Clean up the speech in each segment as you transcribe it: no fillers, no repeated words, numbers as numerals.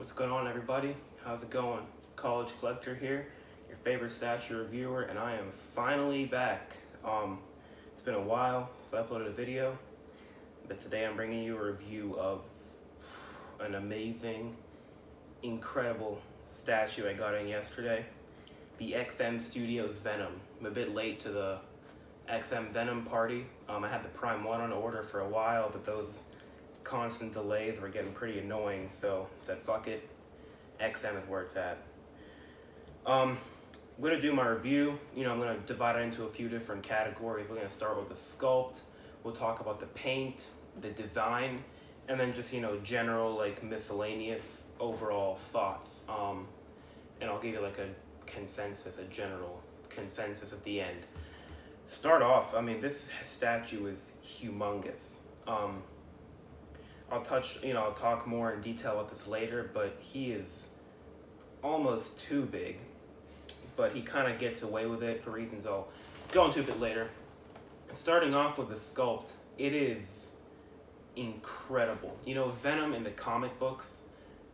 What's going on, everybody? How's it going? College Collector here, your favorite statue reviewer, and I am finally back. It's been a while since I uploaded a video, but today I'm bringing you a review of an amazing, incredible statue I got in yesterday. The XM Studios Venom. I'm a bit late to the XM Venom party. I had the Prime 1 on order for a while, but those constant delays were getting pretty annoying, so I said fuck it, XM is where it's at. I'm gonna do my review. I'm gonna divide it into a few different categories. We're gonna start with the sculpt, we'll talk about the paint, the design, and then just general like miscellaneous overall thoughts. And I'll give you like a general consensus at the end. Start off, this statue is humongous. I'll talk more in detail about this later, but he is almost too big, but he kind of gets away with it for reasons I'll go into a bit later. Starting off with the sculpt, it is incredible. Venom in the comic books,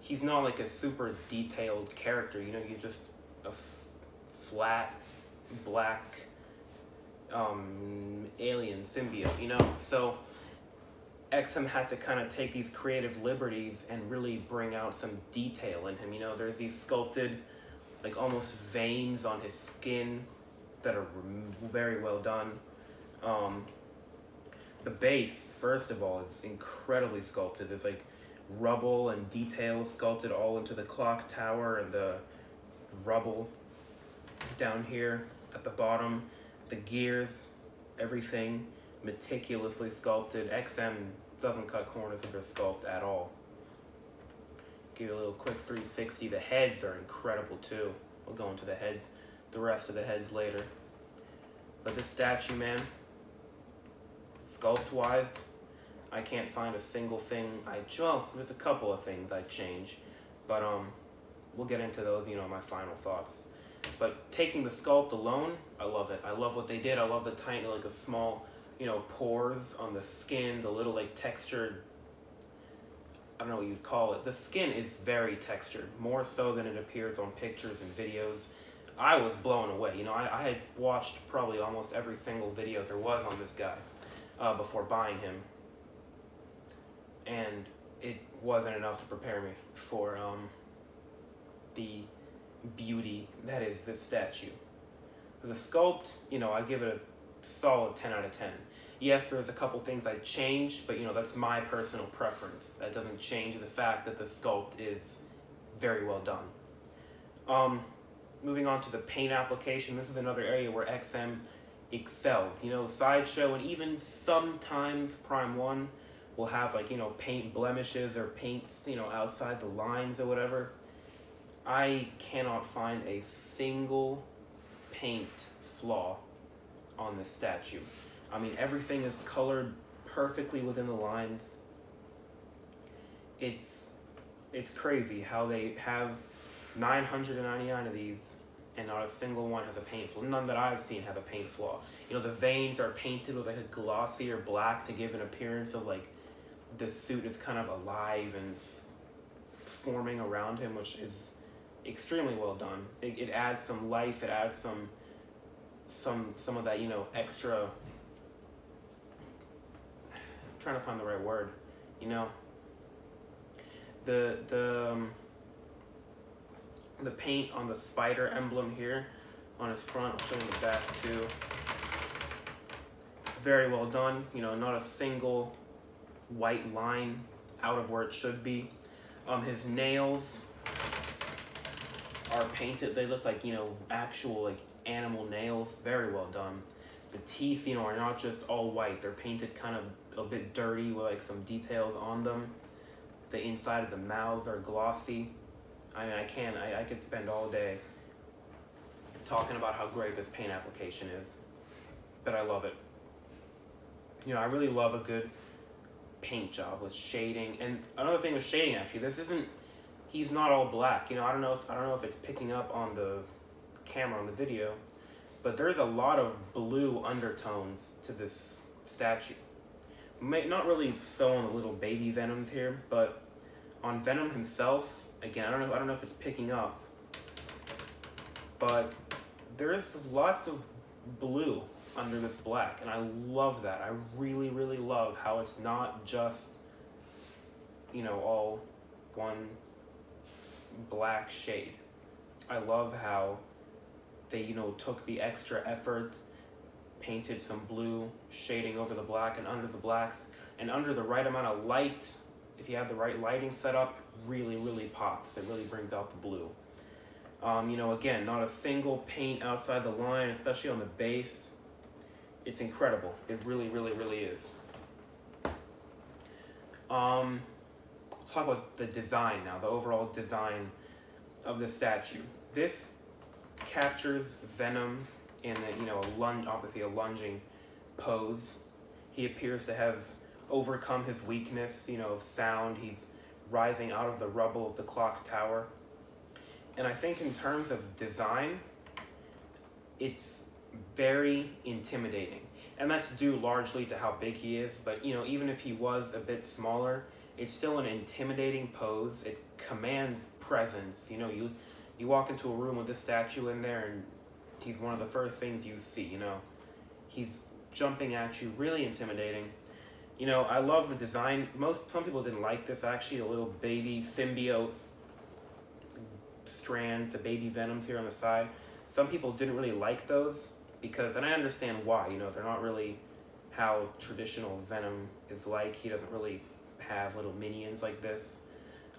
he's not like a super detailed character, he's just a flat, black, alien symbiote, so XM had to kind of take these creative liberties and really bring out some detail in him. There's these sculpted, like almost veins on his skin that are very well done. The base, first of all, is incredibly sculpted. There's like rubble and details sculpted all into the clock tower and the rubble down here at the bottom. The gears, everything meticulously sculpted. XM doesn't cut corners with their sculpt at all. Give you a little quick 360. The heads are incredible too. We'll go into the rest of the heads later. But this statue, man, sculpt wise, I can't find a single thing there's a couple of things I'd change, but we'll get into those, my final thoughts. But taking the sculpt alone, I love it. I love what they did. I love the tiny, like a small, pores on the skin, the little like textured, I don't know what you'd call it. The skin is very textured, more so than it appears on pictures and videos. I was blown away. I had watched probably almost every single video there was on this guy before buying him. And it wasn't enough to prepare me for the beauty that is this statue. For the sculpt, I give it a solid 10 out of 10. Yes, there's a couple things I'd change, but that's my personal preference. That doesn't change the fact that the sculpt is very well done. Moving on to the paint application, this is another area where XM excels. Sideshow and even sometimes Prime 1 will have like, paint blemishes or paints, outside the lines or whatever. I cannot find a single paint flaw on this statue. Everything is colored perfectly within the lines. It's crazy how they have 999 of these and not a single one has a paint flaw. None that I've seen have a paint flaw. The veins are painted with like a glossier black to give an appearance of like the suit is kind of alive and forming around him, which is extremely well done. It adds some life. It adds some of that extra. I'm trying to find the right word. The paint on the spider emblem here on his front. I'll show you the back too. Very well done. Not a single white line out of where it should be. His nails are painted. They look like actual like animal nails. Very well done. The teeth are not just all white. They're painted kind of a bit dirty with like some details on them. The inside of the mouths are glossy. I could spend all day talking about how great this paint application is, but I love it. I really love a good paint job with shading. And another thing with shading, actually, he's not all black. I don't know if it's picking up on the camera on the video, but there's a lot of blue undertones to this statue. Not really so on the little baby Venoms here, but on Venom himself, Again, I don't know if it's picking up, but there's lots of blue under this black, and I love that. I really, really love how it's not just, all one black shade. I love how they, took the extra effort, painted some blue shading over the black and under the blacks, and under the right amount of light, if you have the right lighting set up, really, really pops. It really brings out the blue. Again, not a single paint outside the line, especially on the base. It's incredible. It really, really, really is. Let's talk about the design now, the overall design of the statue. This captures Venom in obviously a lunging pose. He appears to have overcome his weakness, of sound. He's rising out of the rubble of the clock tower. And I think in terms of design, it's very intimidating. And that's due largely to how big he is, but even if he was a bit smaller, it's still an intimidating pose. It commands presence. You walk into a room with this statue in there and he's one of the first things you see, He's jumping at you, really intimidating. I love the design. Some people didn't like this actually, the little baby symbiote strands, the baby Venoms here on the side. Some people didn't really like those because, and I understand why, they're not really how traditional Venom is like. He doesn't really have little minions like this.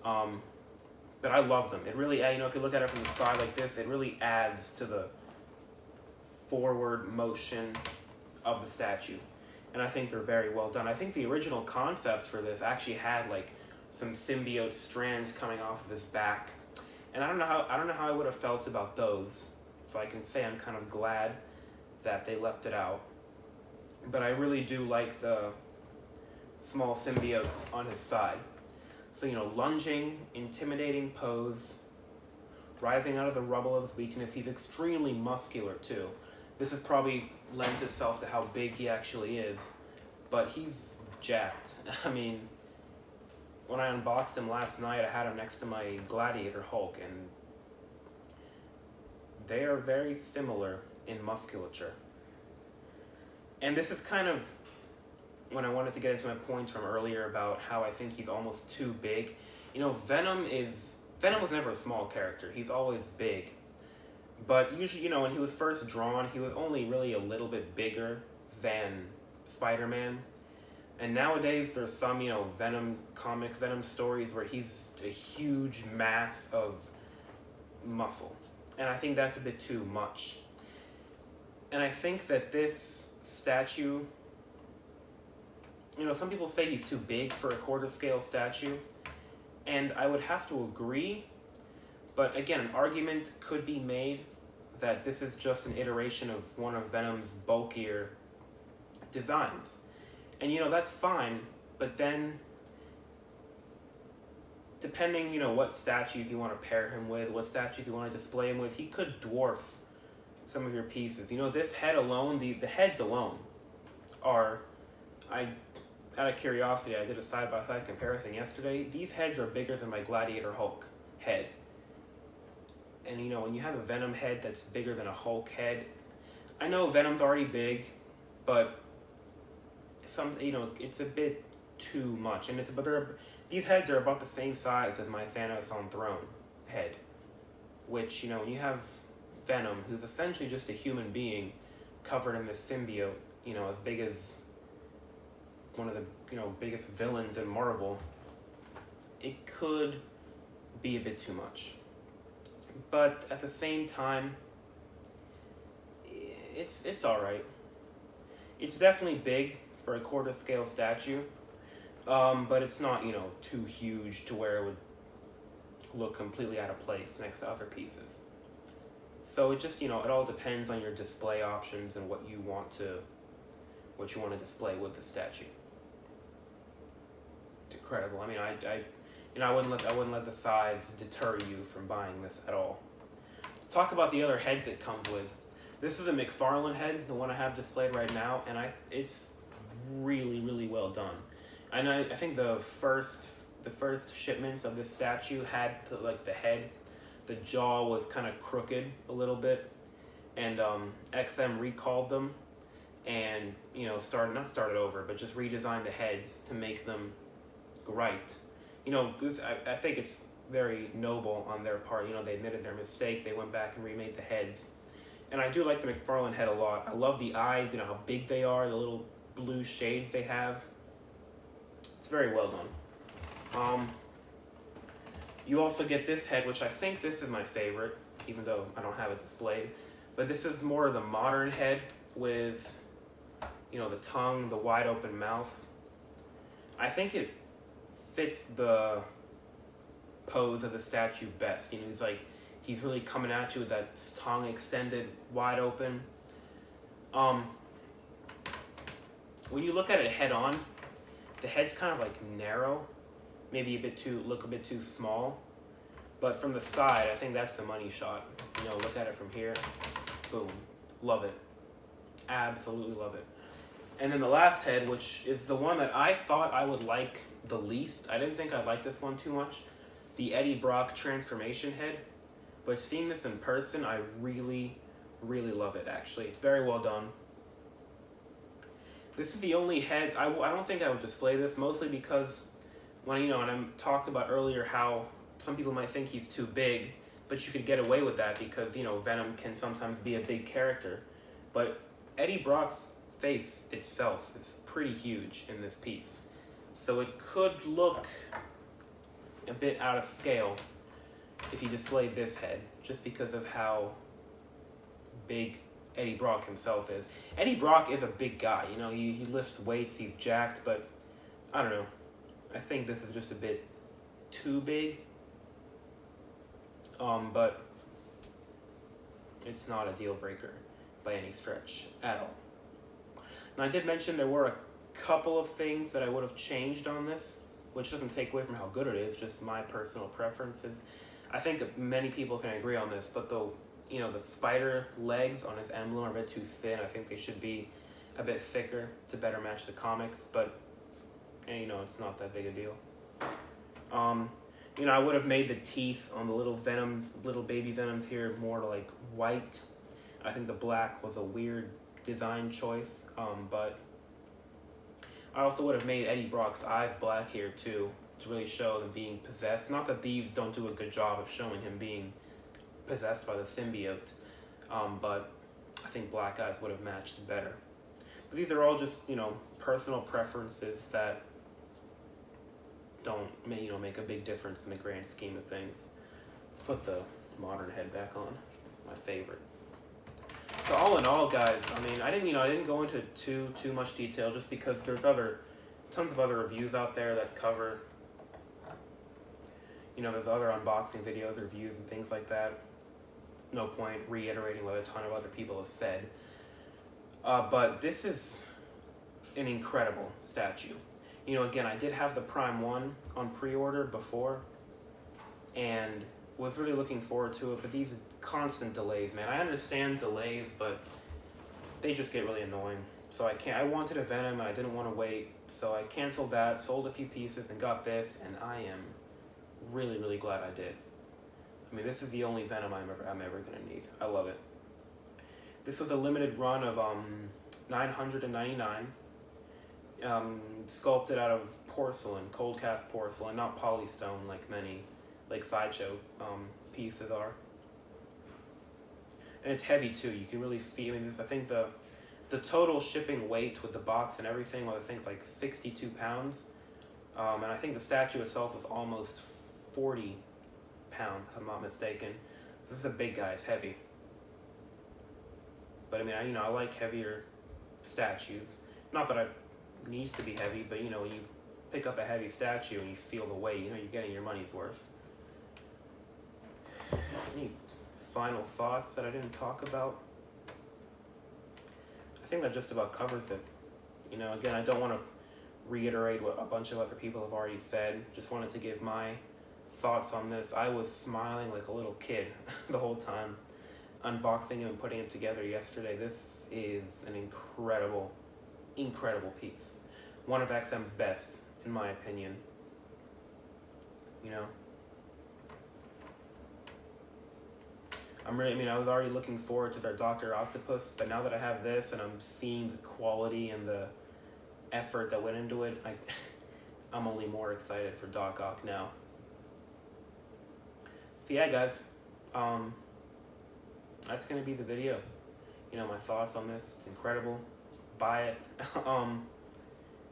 But I love them. It really, if you look at it from the side like this, it really adds to the forward motion of the statue. And I think they're very well done. I think the original concept for this actually had some symbiote strands coming off of his back. And I don't know how I would have felt about those. So I can say I'm kind of glad that they left it out. But I really do like the small symbiotes on his side. So, lunging, intimidating pose, rising out of the rubble of his weakness. He's extremely muscular too. This is probably lends itself to how big he actually is, but he's jacked. I mean, when I unboxed him last night, I had him next to my Gladiator Hulk, and they are very similar in musculature. And this is kind of when I wanted to get into my points from earlier about how I think he's almost too big. Venom was never a small character. He's always big. But usually, when he was first drawn, he was only really a little bit bigger than Spider-Man. And nowadays, there's some, Venom comics, Venom stories where he's a huge mass of muscle. And I think that's a bit too much. And I think that this statue, some people say he's too big for a quarter scale statue. And I would have to agree. But again, an argument could be made that this is just an iteration of one of Venom's bulkier designs. And that's fine, but then depending, what statues you want to pair him with, what statues you want to display him with, he could dwarf some of your pieces. This head alone, the heads alone are, out of curiosity, I did a side-by-side comparison yesterday. These heads are bigger than my Gladiator Hulk head. And when you have a Venom head that's bigger than a Hulk head, I know Venom's already big, but it's a bit too much. And these heads are about the same size as my Thanos on Throne head, which when you have Venom, who's essentially just a human being covered in this symbiote, as big as one of the biggest villains in Marvel, it could be a bit too much. But at the same time, it's all right. It's definitely big for a quarter scale statue, but it's not too huge to where it would look completely out of place next to other pieces. So it just it all depends on your display options and what you want to display with the statue. It's incredible. I mean, I wouldn't let the size deter you from buying this at all. Let's talk about the other heads it comes with. This is a Mcfarlane head, the one I have displayed right now, and it's really, really well done. And I think the first the first shipments of this statue had like the head, the jaw was kind of crooked a little bit, and XM recalled them, and not started over, but just redesigned the heads to make them right. I think it's very noble on their part. They admitted their mistake. They went back and remade the heads, and I do like the Mcfarlane Head a lot. I love the eyes. How big they are, the little blue shades they have. It's very well done. You also get this head, which I think this is my favorite, even though I don't have it displayed. But this is more of the modern head with, the tongue, the wide open mouth. I think it fits the pose of the statue best. He's really coming at you with that tongue extended wide open. When you look at it head on, the head's kind of like narrow, maybe look a bit too small, but from the side, I think that's the money shot. Look at it from here, boom, love it, absolutely love it. And then the last head, which is the one that I thought I would like the least. I didn't think I'd like this one too much, the Eddie Brock transformation head, but seeing this in person, I really, really love it. Actually, it's very well done. This is the only head, I don't think I would display this, mostly because when I talked about earlier how some people might think he's too big, but you could get away with that because, Venom can sometimes be a big character. But Eddie Brock's face itself is pretty huge in this piece. So it could look a bit out of scale if you displayed this head, just because of how big Eddie Brock himself is. Eddie Brock is a big guy, he lifts weights, he's jacked, but I don't know. I think this is just a bit too big. But it's not a deal breaker by any stretch at all. Now, I did mention there were a couple of things that I would have changed on this, which doesn't take away from how good it is, just my personal preferences. I think many people can agree on this, but the spider legs on his emblem are a bit too thin. I think they should be a bit thicker to better match the comics, but it's not that big a deal. I would have made the teeth on the little baby Venoms here more like white. I think the black was a weird design choice, but I also would have made Eddie Brock's eyes black here too, to really show them being possessed. Not that these don't do a good job of showing him being possessed by the symbiote, but I think black eyes would have matched better. But these are all just, personal preferences that don't make a big difference in the grand scheme of things. Let's put the modern head back on, my favorite. So all in all, guys, I didn't go into too much detail just because there's tons of other reviews out there that cover, there's other unboxing videos, reviews, and things like that. No point reiterating what a ton of other people have said. But this is an incredible statue. Again, I did have the Prime 1 on pre-order before, and was really looking forward to it, but these constant delays, man. I understand delays, but they just get really annoying. So I wanted a Venom, and I didn't want to wait, so I canceled that, sold a few pieces, and got this, and I am really, really glad I did. This is the only Venom I'm ever going to need. I love it. This was a limited run of $999. Sculpted out of porcelain, cold cast porcelain, not polystone like Sideshow pieces are. And it's heavy too. You can really feel. I think the total shipping weight with the box and everything was like 62 pounds, and I think the statue itself is almost 40 pounds if I'm not mistaken. This is a big guy. It's heavy. But I like heavier statues. Not that it needs to be heavy, but when you pick up a heavy statue and you feel the weight, you're getting your money's worth. Any final thoughts that I didn't talk about? I think that just about covers it. Again, I don't want to reiterate what a bunch of other people have already said. Just wanted to give my thoughts on this. I was smiling like a little kid the whole time unboxing him and putting him together yesterday. This is an incredible piece. One of XM's best, in my opinion. you know. I was already looking forward to their Dr. Octopus, but now that I have this and I'm seeing the quality and the effort that went into it, I'm only more excited for Doc Ock now. So yeah, guys, that's gonna be the video. You know, my thoughts on this. It's incredible. Buy it.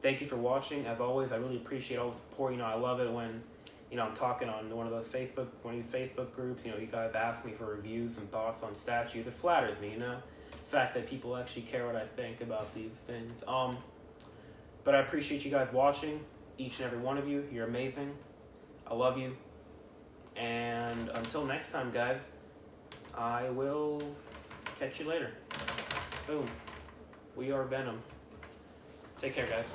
Thank you for watching. As always, I really appreciate all the support. You know, I love it when, you know, I'm talking on one of these Facebook groups. You know, you guys ask me for reviews and thoughts on statues. It flatters me, you know, the fact that people actually care what I think about these things. But I appreciate you guys watching, each and every one of you. You're amazing. I love you. And until next time, guys, I will catch you later. Boom. We are Venom. Take care, guys.